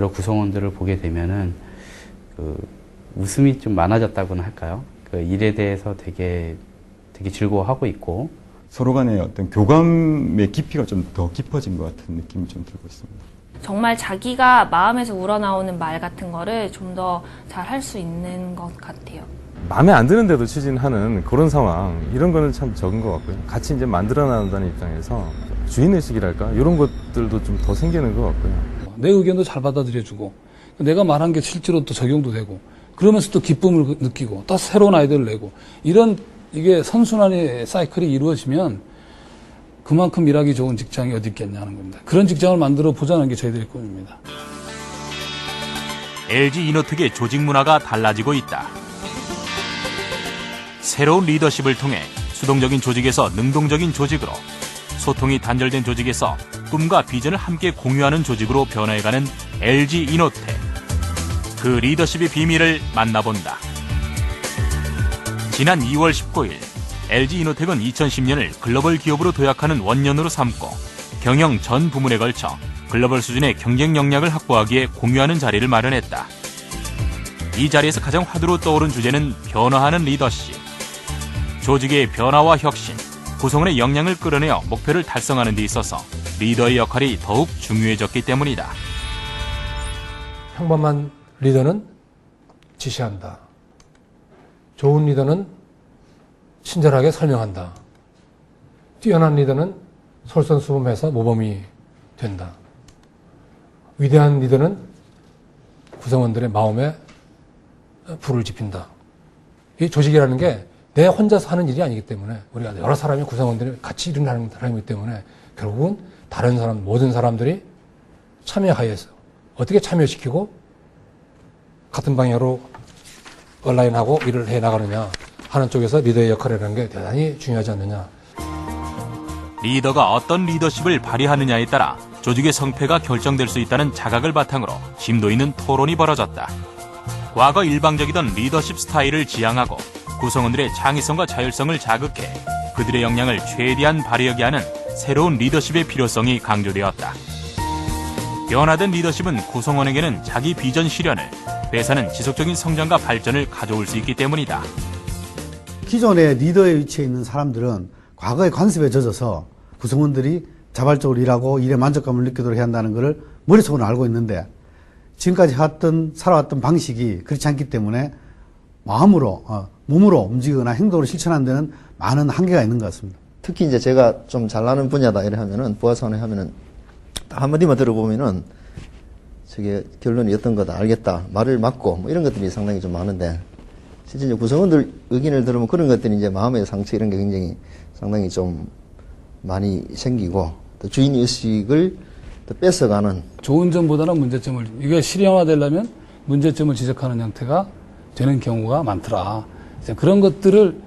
여러 구성원들을 보게 되면은 웃음이 좀 많아졌다고나 할까요? 그 일에 대해서 되게 즐거워하고 있고 서로 간의 어떤 교감의 깊이가 좀 더 깊어진 것 같은 느낌이 좀 들고 있습니다. 정말 자기가 마음에서 우러나오는 말 같은 거를 좀 더 잘 할 수 있는 것 같아요. 마음에 안 드는데도 추진하는 그런 상황, 이런 거는 참 적은 것 같고요. 같이 이제 만들어 나간다는 입장에서 주인의식이랄까? 이런 것들도 좀 더 생기는 것 같고요. 내 의견도 잘 받아들여주고, 내가 말한 게 실제로 또 적용도 되고, 그러면서 또 기쁨을 느끼고, 또 새로운 아이디어를 내고, 이게 선순환의 사이클이 이루어지면 그만큼 일하기 좋은 직장이 어디 있겠냐는 겁니다. 그런 직장을 만들어 보자는 게 저희들의 꿈입니다. LG 이노텍의 조직 문화가 달라지고 있다. 새로운 리더십을 통해 수동적인 조직에서 능동적인 조직으로, 소통이 단절된 조직에서 꿈과 비전을 함께 공유하는 조직으로 변화해가는 LG 이노텍. 그 리더십의 비밀을 만나본다. 지난 2월 19일 LG 이노텍은 2010년을 글로벌 기업으로 도약하는 원년으로 삼고 경영 전 부문에 걸쳐 글로벌 수준의 경쟁 역량을 확보하기에 공유하는 자리를 마련했다. 이 자리에서 가장 화두로 떠오른 주제는 변화하는 리더십. 조직의 변화와 혁신, 구성원의 역량을 끌어내어 목표를 달성하는 데 있어서 리더의 역할이 더욱 중요해졌기 때문이다. 평범한 리더는 지시한다. 좋은 리더는 친절하게 설명한다. 뛰어난 리더는 솔선수범해서 모범이 된다. 위대한 리더는 구성원들의 마음에 불을 지핀다. 이 조직이라는 게 내 혼자서 하는 일이 아니기 때문에 우리가 여러 사람이 구성원들이 같이 일하는 사람이기 때문에 결국은 다른 사람, 모든 사람들이 참여하여서 어떻게 참여시키고 같은 방향으로 얼라인하고 일을 해 나가느냐 하는 쪽에서 리더의 역할이라는 게 대단히 중요하지 않느냐. 리더가 어떤 리더십을 발휘하느냐에 따라 조직의 성패가 결정될 수 있다는 자각을 바탕으로 심도 있는 토론이 벌어졌다. 과거 일방적이던 리더십 스타일을 지향하고 구성원들의 창의성과 자율성을 자극해 그들의 역량을 최대한 발휘하게 하는 새로운 리더십의 필요성이 강조되었다. 변화된 리더십은 구성원에게는 자기 비전 실현을, 회사는 지속적인 성장과 발전을 가져올 수 있기 때문이다. 기존의 리더의 위치에 있는 사람들은 과거의 관습에 젖어서 구성원들이 자발적으로 일하고 일에 만족감을 느끼도록 해야 한다는 것을 머릿속으로 알고 있는데 지금까지 살아왔던 방식이 그렇지 않기 때문에 마음으로, 몸으로 움직이거나 행동으로 실천하는 데는 많은 한계가 있는 것 같습니다. 특히 이제 제가 좀 잘나는 분야다 이래 하면은 부하선에 하면은 딱 한마디만 들어보면은 저게 결론이 어떤 거다 알겠다 말을 맞고 뭐 이런 것들이 상당히 좀 많은데 실제 이제 구성원들 의견을 들으면 그런 것들이 이제 마음의 상처 이런 게 굉장히 상당히 좀 많이 생기고 또 주인 의식을 또 뺏어가는 좋은 점보다는 문제점을, 이게 실현화되려면 문제점을 지적하는 형태가 되는 경우가 많더라. 이제 그런 것들을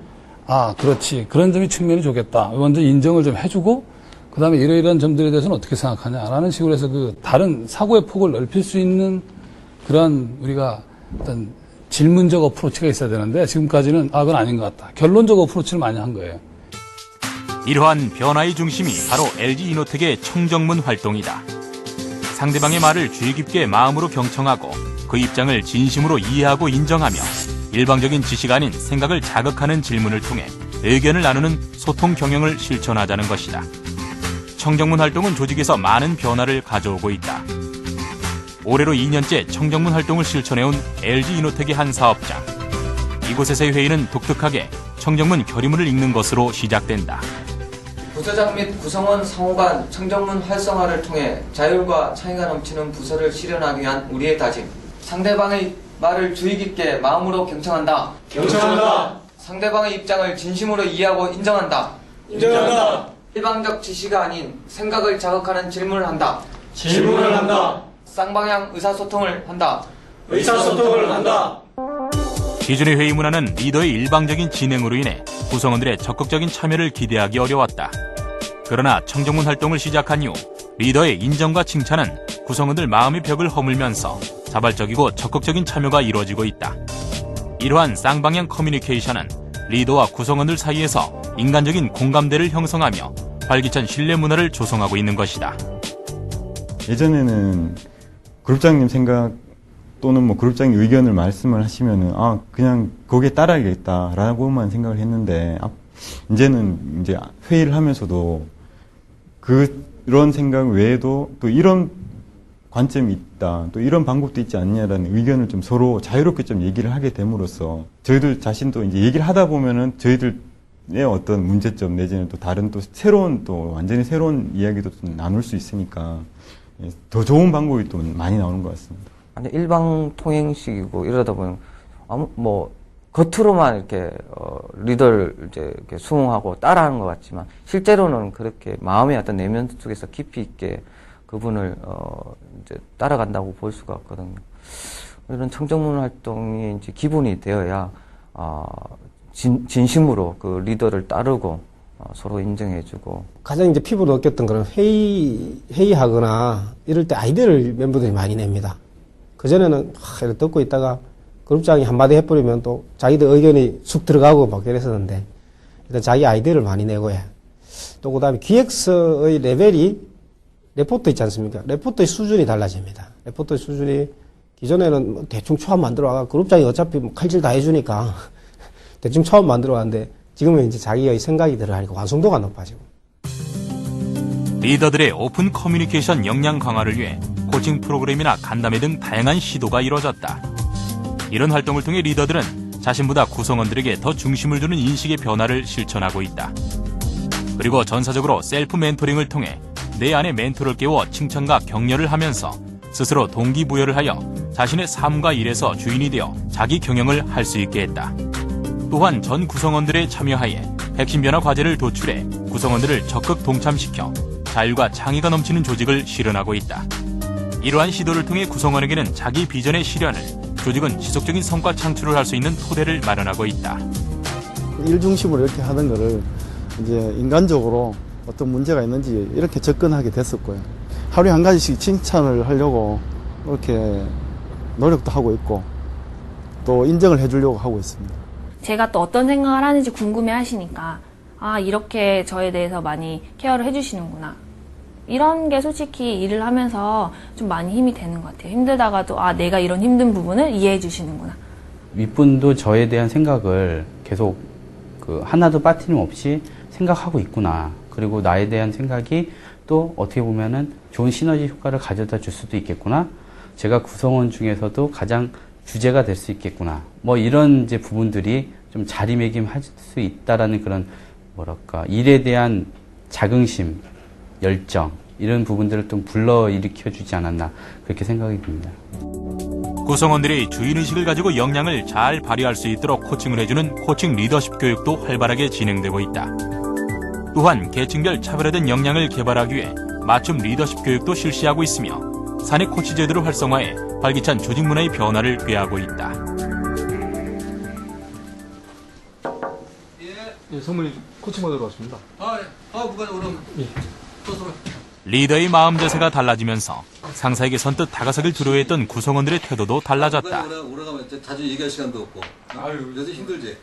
그렇지, 그런 점이 측면이 좋겠다, 먼저 인정을 좀 해주고 그 다음에 이러이러한 점들에 대해서는 어떻게 생각하냐라는 식으로 해서 그 다른 사고의 폭을 넓힐 수 있는 그러한 우리가 어떤 질문적 어프로치가 있어야 되는데 지금까지는 그건 아닌 것 같다, 결론적 어프로치를 많이 한 거예요. 이러한 변화의 중심이 바로 LG 이노텍의 청정문 활동이다. 상대방의 말을 주의 깊게 마음으로 경청하고 그 입장을 진심으로 이해하고 인정하며 일방적인 지시가 아닌 생각을 자극하는 질문을 통해 의견을 나누는 소통 경영을 실천하자는 것이다. 청정문 활동은 조직에서 많은 변화를 가져오고 있다. 올해로 2년째 청정문 활동을 실천해온 LG 이노텍의 한 사업장. 이곳에서의 회의는 독특하게 청정문 결의문을 읽는 것으로 시작된다. 부서장 및 구성원 상호 간 청정문 활성화를 통해 자율과 창의가 넘치는 부서를 실현하기 위한 우리의 다짐. 상대방의 말을 주의 깊게 마음으로 경청한다. 경청한다. 상대방의 입장을 진심으로 이해하고 인정한다. 인정한다. 일방적 지시가 아닌 생각을 자극하는 질문을 한다. 질문을 한다. 쌍방향 의사소통을 한다. 의사소통을 한다. 기존의 회의 문화는 리더의 일방적인 진행으로 인해 구성원들의 적극적인 참여를 기대하기 어려웠다. 그러나 청정문 활동을 시작한 이후 리더의 인정과 칭찬은 구성원들 마음의 벽을 허물면서 자발적이고 적극적인 참여가 이루어지고 있다. 이러한 쌍방향 커뮤니케이션은 리더와 구성원들 사이에서 인간적인 공감대를 형성하며 활기찬 신뢰 문화를 조성하고 있는 것이다. 예전에는 그룹장님 생각 또는 뭐 그룹장님 의견을 말씀을 하시면은 그냥 거기에 따라야겠다라고만 생각을 했는데 이제는 이제 회의를 하면서도 그런 생각 외에도 또 이런 관점이 있다, 또 이런 방법도 있지 않냐라는 의견을 좀 서로 자유롭게 좀 얘기를 하게 됨으로써 저희들 자신도 이제 얘기를 하다 보면은 저희들의 어떤 문제점 내지는 또 다른 또 새로운 또 완전히 새로운 이야기도 좀 나눌 수 있으니까 더 좋은 방법이 또 많이 나오는 것 같습니다. 완전 일방통행식이고 이러다 보면 겉으로만 이렇게 리더를 이제 이렇게 수용하고 따라하는 것 같지만 실제로는 그렇게 마음의 어떤 내면 속에서 깊이 있게 그분을 이제 따라간다고 볼 수가 없거든요. 이런 청정문 활동이 이제 기본이 되어야 진심으로 그 리더를 따르고 서로 인정해주고. 가장 이제 피부로 느꼈던 그런 회의하거나 이럴 때 아이디어를 멤버들이 많이 냅니다. 그전에는 이렇게 듣고 있다가 그룹장이 한마디 해버리면 또 자기들 의견이 쑥 들어가고 막 이랬었는데 일단 자기 아이디어를 많이 내고 해. 또 그 다음에 기획서의 레벨이 레포트 있지 않습니까? 레포트의 수준이 달라집니다. 레포트의 수준이 기존에는 대충 처음 만들어 와가 그룹장이 어차피 칼질 다 해주니까 대충 처음 만들어 왔는데 지금은 이제 자기의 생각이 들어가니까 완성도가 높아지고. 리더들의 오픈 커뮤니케이션 역량 강화를 위해 코칭 프로그램이나 간담회 등 다양한 시도가 이뤄졌다. 이런 활동을 통해 리더들은 자신보다 구성원들에게 더 중심을 두는 인식의 변화를 실천하고 있다. 그리고 전사적으로 셀프 멘토링을 통해 내 안에 멘토를 깨워 칭찬과 격려를 하면서 스스로 동기부여를 하여 자신의 삶과 일에서 주인이 되어 자기 경영을 할 수 있게 했다. 또한 전 구성원들의 참여하에 핵심 변화 과제를 도출해 구성원들을 적극 동참시켜 자율과 창의가 넘치는 조직을 실현하고 있다. 이러한 시도를 통해 구성원에게는 자기 비전의 실현을, 조직은 지속적인 성과 창출을 할 수 있는 토대를 마련하고 있다. 일 중심으로 이렇게 하는 거를 이제 인간적으로 어떤 문제가 있는지 이렇게 접근하게 됐었고요. 하루에 한 가지씩 칭찬을 하려고 이렇게 노력도 하고 있고 또 인정을 해주려고 하고 있습니다. 제가 또 어떤 생각을 하는지 궁금해 하시니까 이렇게 저에 대해서 많이 케어를 해주시는구나. 이런 게 솔직히 일을 하면서 좀 많이 힘이 되는 것 같아요. 힘들다가도 내가 이런 힘든 부분을 이해해 주시는구나. 윗분도 저에 대한 생각을 계속 하나도 빠트림없이 생각하고 있구나. 그리고 나에 대한 생각이 또 어떻게 보면은 좋은 시너지 효과를 가져다 줄 수도 있겠구나. 제가 구성원 중에서도 가장 주제가 될 수 있겠구나. 뭐 이런 이제 부분들이 좀 자리매김할 수 있다라는 그런 일에 대한 자긍심, 열정 이런 부분들을 좀 불러일으켜 주지 않았나 그렇게 생각이 듭니다. 구성원들이 주인의식을 가지고 역량을 잘 발휘할 수 있도록 코칭을 해주는 코칭 리더십 교육도 활발하게 진행되고 있다. 또한 계층별 차별화된 역량을 개발하기 위해 맞춤 리더십 교육도 실시하고 있으며 사내 코치 제도를 활성화해 활기찬 조직 문화의 변화를 꾀하고 있다. 예, 선물이 코칭 받으러 왔습니다. 그럼. 예. 리더의 마음 자세가 달라지면서 상사에게 선뜻 다가서길 두려워했던 구성원들의 태도도 달라졌다. 오래가면 자주 얘기할 시간도 없고. 요새 힘들지.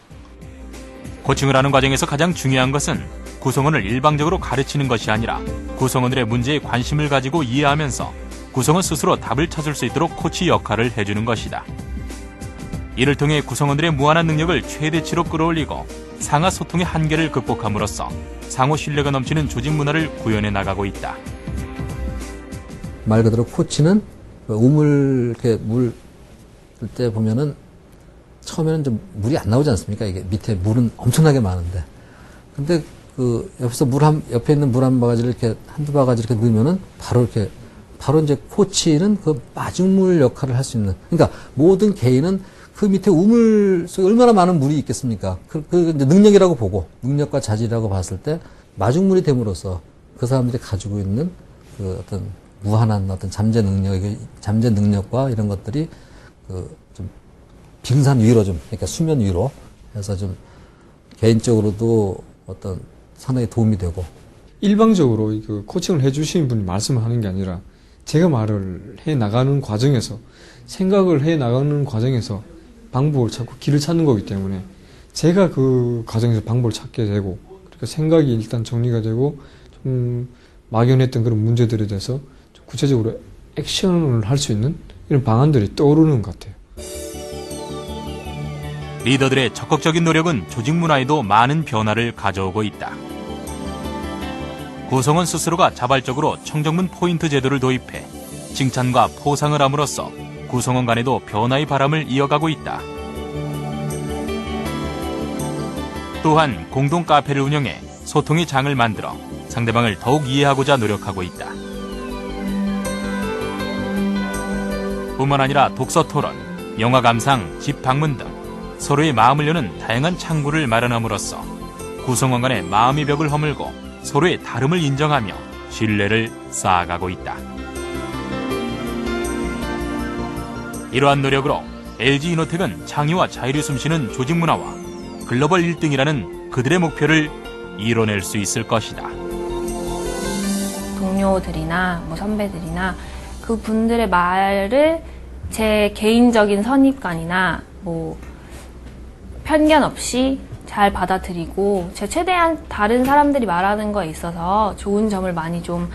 코칭을 하는 과정에서 가장 중요한 것은 구성원을 일방적으로 가르치는 것이 아니라 구성원들의 문제에 관심을 가지고 이해하면서 구성원 스스로 답을 찾을 수 있도록 코치 역할을 해주는 것이다. 이를 통해 구성원들의 무한한 능력을 최대치로 끌어올리고 상하 소통의 한계를 극복함으로써 상호 신뢰가 넘치는 조직 문화를 구현해 나가고 있다. 말 그대로 코치는 우물 이렇게 물 때 보면은 처음에는 좀 물이 안 나오지 않습니까? 이게 밑에 물은 엄청나게 많은데, 근데 옆에서 옆에 있는 물 한 바가지를 이렇게 한두 바가지 이렇게 넣으면은 바로 이제 코치는 그 마중물 역할을 할 수 있는, 그러니까 모든 개인은 그 밑에 우물 속에 얼마나 많은 물이 있겠습니까? 그 이제 능력이라고 보고, 능력과 자질이라고 봤을 때 마중물이 됨으로써 그 사람들이 가지고 있는 그 어떤 무한한 어떤 잠재 능력과 이런 것들이 좀 빙산 위로 그러니까 수면 위로 해서 좀 개인적으로도 어떤 상당히 도움이 되고. 일방적으로 그 코칭을 해주신 분이 말씀을 하는 게 아니라 제가 말을 해 나가는 과정에서, 생각을 해 나가는 과정에서 방법을 찾고 길을 찾는 거기 때문에 제가 그 과정에서 방법을 찾게 되고, 그러니까 생각이 일단 정리가 되고 좀 막연했던 그런 문제들에 대해서 좀 구체적으로 액션을 할 수 있는 이런 방안들이 떠오르는 것 같아요. 리더들의 적극적인 노력은 조직 문화에도 많은 변화를 가져오고 있다. 구성원 스스로가 자발적으로 청정문 포인트 제도를 도입해 칭찬과 포상을 함으로써 구성원 간에도 변화의 바람을 이어가고 있다. 또한 공동 카페를 운영해 소통의 장을 만들어 상대방을 더욱 이해하고자 노력하고 있다. 뿐만 아니라 독서 토론, 영화 감상, 집 방문 등 서로의 마음을 여는 다양한 창구를 마련함으로써 구성원 간의 마음의 벽을 허물고 서로의 다름을 인정하며 신뢰를 쌓아가고 있다. 이러한 노력으로 LG 이노텍은 창의와 자율이 숨쉬는 조직 문화와 글로벌 1등이라는 그들의 목표를 이뤄낼 수 있을 것이다. 동료들이나 선배들이나 그 분들의 말을 제 개인적인 선입관이나 편견 없이 잘 받아들이고 최대한 다른 사람들이 말하는 거에 있어서 좋은 점을 많이 좀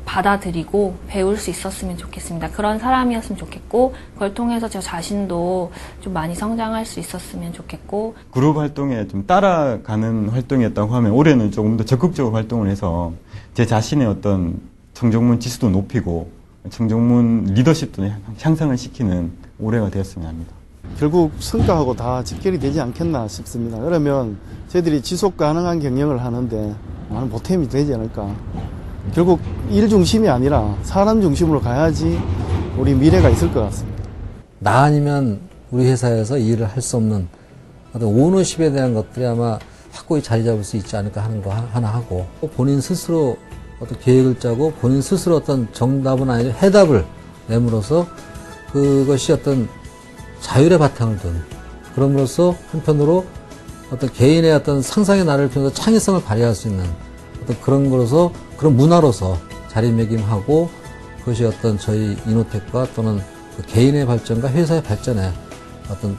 받아들이고 배울 수 있었으면 좋겠습니다. 그런 사람이었으면 좋겠고 그걸 통해서 저 자신도 좀 많이 성장할 수 있었으면 좋겠고 그룹 활동에 좀 따라가는 활동이었다고 하면 올해는 조금 더 적극적으로 활동을 해서 제 자신의 어떤 청정문 지수도 높이고 청정문 리더십도 향상을 시키는 올해가 되었으면 합니다. 결국 성과하고 다 직결이 되지 않겠나 싶습니다. 그러면 저희들이 지속 가능한 경영을 하는데 많은 보탬이 되지 않을까. 결국 일 중심이 아니라 사람 중심으로 가야지 우리 미래가 있을 것 같습니다. 나 아니면 우리 회사에서 일을 할 수 없는 어떤 오너십에 대한 것들이 아마 확고히 자리 잡을 수 있지 않을까 하는 거 하나 하고 본인 스스로 어떤 계획을 짜고 본인 스스로 어떤 정답은 아니라 해답을 내므로써 그것이 어떤 자율의 바탕을 둔 그럼으로써 한편으로 어떤 개인의 어떤 상상의 나를 통해서 창의성을 발휘할 수 있는 어떤 그런 거로서 그런 문화로서 자리매김하고 그것이 어떤 저희 이노텍과 또는 그 개인의 발전과 회사의 발전에 어떤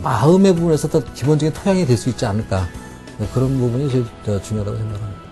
마음의 부분에서 어떤 기본적인 토양이 될 수 있지 않을까 그런 부분이 제일 중요하다고 생각합니다.